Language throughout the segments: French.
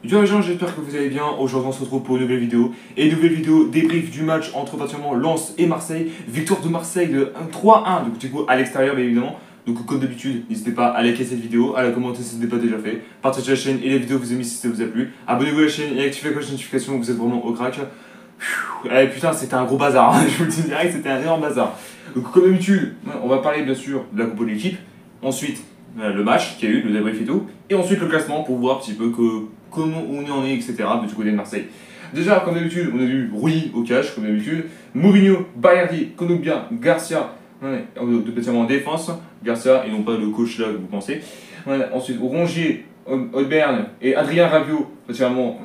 Yo les gens, j'espère que vous allez bien. Aujourd'hui on se retrouve pour une nouvelle vidéo. Et une nouvelle vidéo débrief du match entre pratiquement Lens et Marseille. Victoire de Marseille de 3-1 du coup à l'extérieur bien évidemment. Donc comme d'habitude, n'hésitez pas à liker cette vidéo, à la commenter si ce n'est pas déjà fait. Partagez la chaîne et la vidéo vous aimez si ça vous a plu. Abonnez-vous à la chaîne et activez la cloche de notification, vous êtes vraiment au crack. Eh putain, c'était un gros bazar, je vous le dis direct, c'était un énorme bazar. Donc comme d'habitude, on va parler bien sûr de la compo de l'équipe. Ensuite, le match qu'il y a eu, le débrief et tout. Et ensuite le classement pour voir un petit peu comment on en est, etc. du côté de Marseille. Déjà, comme d'habitude, on a vu Rui au cash, comme d'habitude. Mourinho, Balerdi, Kondogbia, Garcia, de petitement en défense. Garcia, et non pas le coach là que vous pensez. Ensuite, Rongier, Odbern et Adrien Rabiot, particulièrement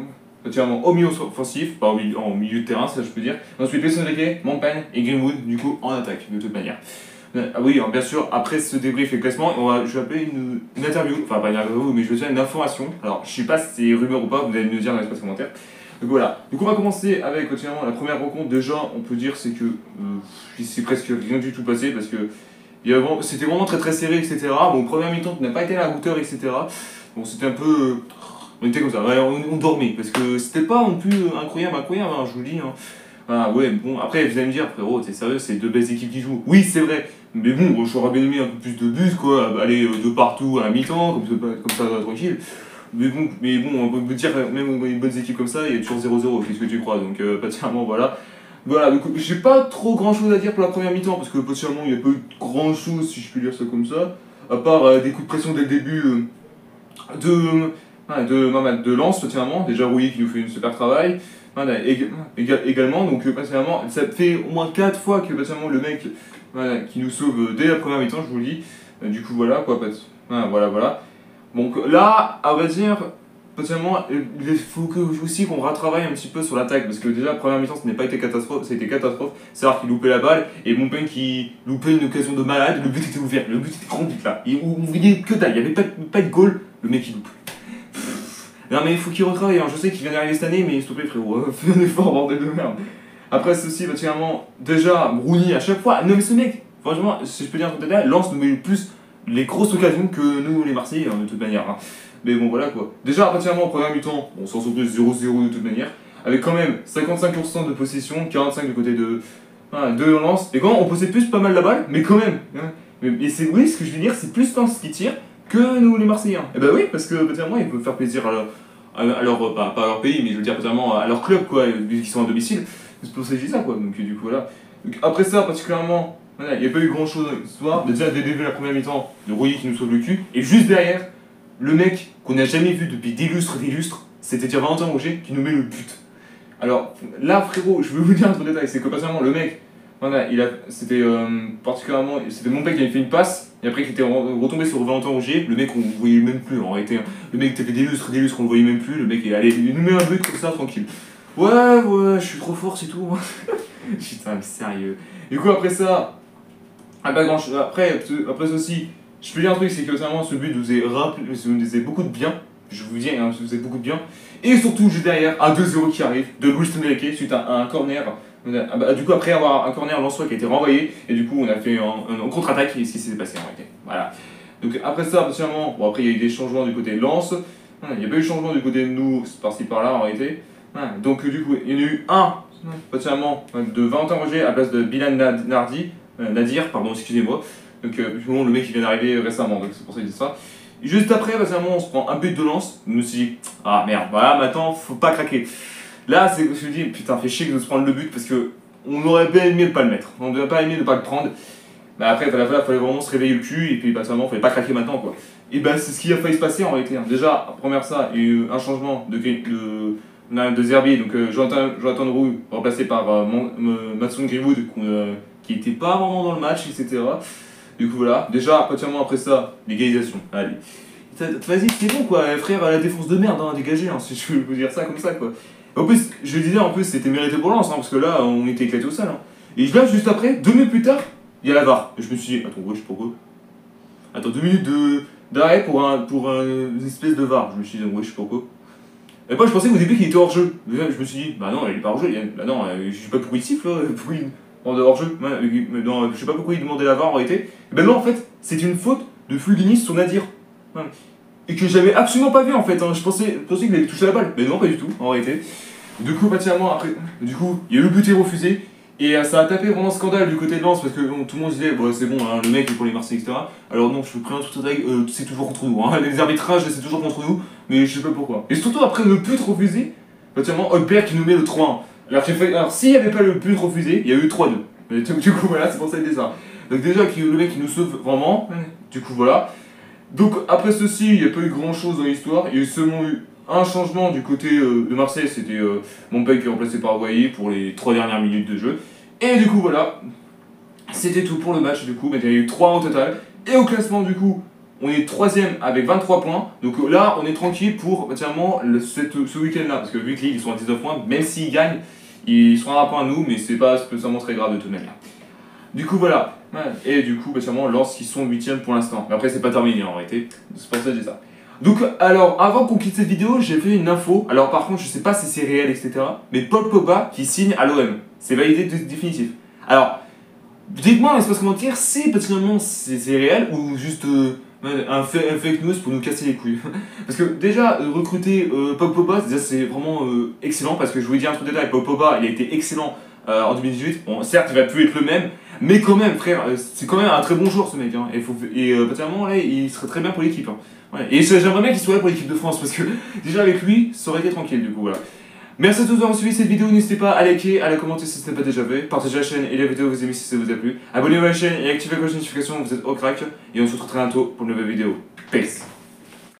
au milieu offensif, pas au milieu de terrain, ça je peux dire. Ensuite, Luis Enrique, Montaigne et Greenwood, du coup, en attaque, de toute manière. Ah oui, bien sûr, après ce débrief et le classement, je vais appeler une interview, enfin pas une interview, mais je vais faire une information. Alors, je sais pas si c'est rumeur ou pas, vous allez me le dire dans l'espace commentaire. Donc voilà, donc on va commencer avec finalement la première rencontre. Déjà, on peut dire c'est que c'est presque rien du tout passé parce que c'était vraiment très très serré, etc. Bon, première mi-temps, on n'a pas été à la hauteur, etc. Bon, c'était un peu. On était comme ça, ouais, on dormait parce que c'était pas non plus incroyable, hein, je vous le dis. Hein. Ah ouais, bon, après vous allez me dire, frérot, t'es sérieux, c'est deux belles équipes qui jouent. Oui, c'est vrai, mais bon, j'aurais bien aimé un peu plus de buts, quoi, aller de partout à la mi-temps, comme ça, tranquille. Mais bon, on peut dire, même une bonne équipe comme ça, il y a toujours 0-0, qu'est-ce que tu crois, donc particulièrement, voilà. Voilà, donc j'ai pas trop grand chose à dire pour la première mi-temps, parce que particulièrement, il n'y a pas eu grand chose, si je peux dire ça comme ça, à part des coups de pression dès le début de Lens, particulièrement, déjà Rui qui nous fait un super travail. Voilà, également, donc personnellement, ça fait au moins 4 fois que personnellement le mec qui nous sauve dès la première mi-temps, je vous le dis. Du coup, voilà quoi, voilà. Donc là, à vrai dire, personnellement, il faut aussi qu'on retravaille un petit peu sur l'attaque parce que déjà, la première mi-temps, ce n'a pas été catastrophe, ça a été catastrophe. C'est-à-dire qu'il loupait la balle et Montaigne qui loupait une occasion de malade, le but était ouvert, le but était grand but là. Et on voyait que dalle, il n'y avait pas de goal, le mec il loupe. Non mais il faut qu'il retravaille, hein. Je sais qu'il vient d'arriver cette année, mais s'il te plaît frérot, fais un effort, bordel de merde. Après ceci, particulièrement, déjà, Bruni à chaque fois, non mais ce mec, franchement, si je peux dire un truc Lens nous met le plus les grosses occasions que nous les Marseillais, hein, de toute manière. Hein. Mais bon voilà quoi. Déjà, particulièrement au premier mi-temps, on s'en surprise 0-0 de toute manière, avec quand même 55% de possession, 45% du côté de Lens. Et quand on possède plus pas mal la balle, mais quand même. Hein. Et c'est oui, ce que je veux dire, c'est plus Lens qui tire que nous les Marseillais. Et bah oui, parce que particulièrement ils peuvent faire plaisir à leur pas à leur pays, mais je veux dire particulièrement à leur club quoi, vu qu'ils sont à domicile. C'est pour ça que je dis ça quoi. Donc du coup voilà. Donc, après ça particulièrement, voilà, il n'y a pas eu grand chose ce soir. Déjà dès le début de la première mi-temps, de Rui qui nous sauve le cul, et juste derrière, le mec qu'on n'a jamais vu depuis des lustres, c'est-à-dire Valentin Rouget qui nous met le but. Alors là frérot, je veux vous dire un truc détail, c'est que personnellement le mec, voilà, c'était particulièrement, c'était mon père qui avait fait une passe, et après qui était retombé sur Valentin Rougier, le mec on ne voyait même plus en réalité, le mec était fait des lustres, on ne voyait même plus, le mec il nous met un but comme ça tranquille. Ouais, je suis trop fort c'est tout. Putain mais sérieux. Du coup après ça, après aussi, je peux dire un truc, c'est que vraiment ce but nous faisait beaucoup de bien, je vous dis, hein, ça faisait beaucoup de bien, et surtout juste derrière, un 2-0 qui arrive, de Luis Enrique suite à un corner. Du coup, après avoir un corner Lensois qui a été renvoyé, et du coup, on a fait un contre-attaque, et ce qui s'est passé en réalité. Voilà. Donc, après ça, particulièrement, bon, après, il y a eu des changements du côté de Lens, il n'y a pas eu de changement du côté de nous, par-ci par-là en réalité. Donc, du coup, il y en a eu un, particulièrement, de Valentin Rougier à la place de Bilal Nadir, pardon, excusez-moi. Donc, bon, le mec qui vient d'arriver récemment, donc c'est pour ça que je dis ça. Juste après, particulièrement, on se prend un but de Lens, je me suis dit, ah merde, voilà, maintenant, faut pas craquer. Là, je me suis dit, putain, fait chier de se prendre le but parce que on aurait bien aimé ne pas le mettre. On aurait pas aimé ne pas le prendre. Mais après, il fallait vraiment se réveiller le cul et puis bah, seulement, il fallait pas craquer maintenant quoi. Et bah, c'est ce qui a failli se passer en réalité. Hein. Déjà, première ça, il y a eu un changement de Zerbi, donc Jonathan Roux remplacé par Mason Greenwood qui était pas vraiment dans le match, etc. Du coup, voilà. Déjà, particulièrement après ça, l'égalisation. Allez. Vas-y, c'est bon quoi, frère, la défense de merde, hein, dégagé, hein, si je peux vous dire ça comme ça quoi. En plus, je le disais, en plus, c'était mérité pour Lens, hein, parce que là, on était éclaté au sol. Hein. Et là, juste après, 2 minutes plus tard, il y a la VAR. Et je me suis dit, attends, je sais pas quoi. Attends, 2 minutes d'arrêt pour une espèce de VAR. Je me suis dit, je sais pas quoi. Et moi, je pensais au début qu'il était hors jeu. Je me suis dit, bah non, il est pas hors jeu. Bah non, je sais pas pourquoi il siffle, pourquoi il hors jeu. Non, je sais pas pourquoi il demandait la VAR en réalité. Et ben non, en fait, c'est une faute de Fulgini sur Nadir. et que j'avais absolument pas vu en fait. Hein. Je pensais qu'il avait touché la balle, mais non, pas du tout en réalité. Du coup, particulièrement après, du coup, il y a eu le but est refusé. Et ça a tapé vraiment scandale du côté de Lens parce que bon, tout le monde disait bon, c'est bon, hein, le mec est pour les Marseillais, etc. Alors non, je vous préviens tout à l'heure, c'est toujours contre nous. Hein. Les arbitrages, c'est toujours contre nous, mais je sais pas pourquoi. Et surtout après le but refusé, particulièrement Holberg qui nous met le 3-1. Alors s'il n'y avait pas le but refusé, il y a eu 3-2. Mais du coup, voilà, c'est pour ça que je dis ça. Donc déjà, le mec qui nous sauve vraiment, du coup, voilà. Donc après ceci, il n'y a pas eu grand chose dans l'histoire. Il y a eu seulement eu un changement du côté de Marseille, c'était Montpellier qui est remplacé par Wai pour les 3 dernières minutes de jeu. Et du coup voilà, c'était tout pour le match du coup, mais il y a eu 3 en total. Et au classement du coup, on est 3ème avec 23 points. Donc là, on est tranquille pour entièrement ce week-end là, parce que vu que ils sont à 19 points, même s'ils gagnent, ils seront à un point à nous, mais c'est pas spécialement très grave de toute manière. Du coup voilà, et du coup particulièrement Lens qui sont 8ème pour l'instant. Mais après c'est pas terminé en réalité, c'est pour ça que j'ai ça. Donc alors avant qu'on quitte cette vidéo, j'ai fait une info. Alors par contre je sais pas si c'est réel etc. Mais Paul Pogba qui signe à l'OM, c'est validé définitif. Alors dites-moi dans l'espace commentaire si particulièrement c'est réel ou juste un fake news pour nous casser les couilles. Parce que déjà recruter Paul Pogba c'est vraiment excellent parce que je voulais dire un truc de détail. Paul Pogba il a été excellent en 2018. Bon certes il va plus être le même. Mais quand même, frère, c'est quand même un très bon joueur ce mec. Hein. Et particulièrement, là, il serait très bien pour l'équipe. Hein. Ouais. Et j'aimerais bien qu'il soit là pour l'équipe de France parce que déjà avec lui, ça aurait été tranquille du coup. Voilà. Merci à tous d'avoir suivi cette vidéo. N'hésitez pas à liker, à la commenter si ce n'est pas déjà fait. Partagez la chaîne et la vidéo vous aimez si ça vous a plu. Abonnez-vous à la chaîne et activez la cloche de notification, vous êtes au crack. Et on se retrouve très bientôt pour une nouvelle vidéo. Peace.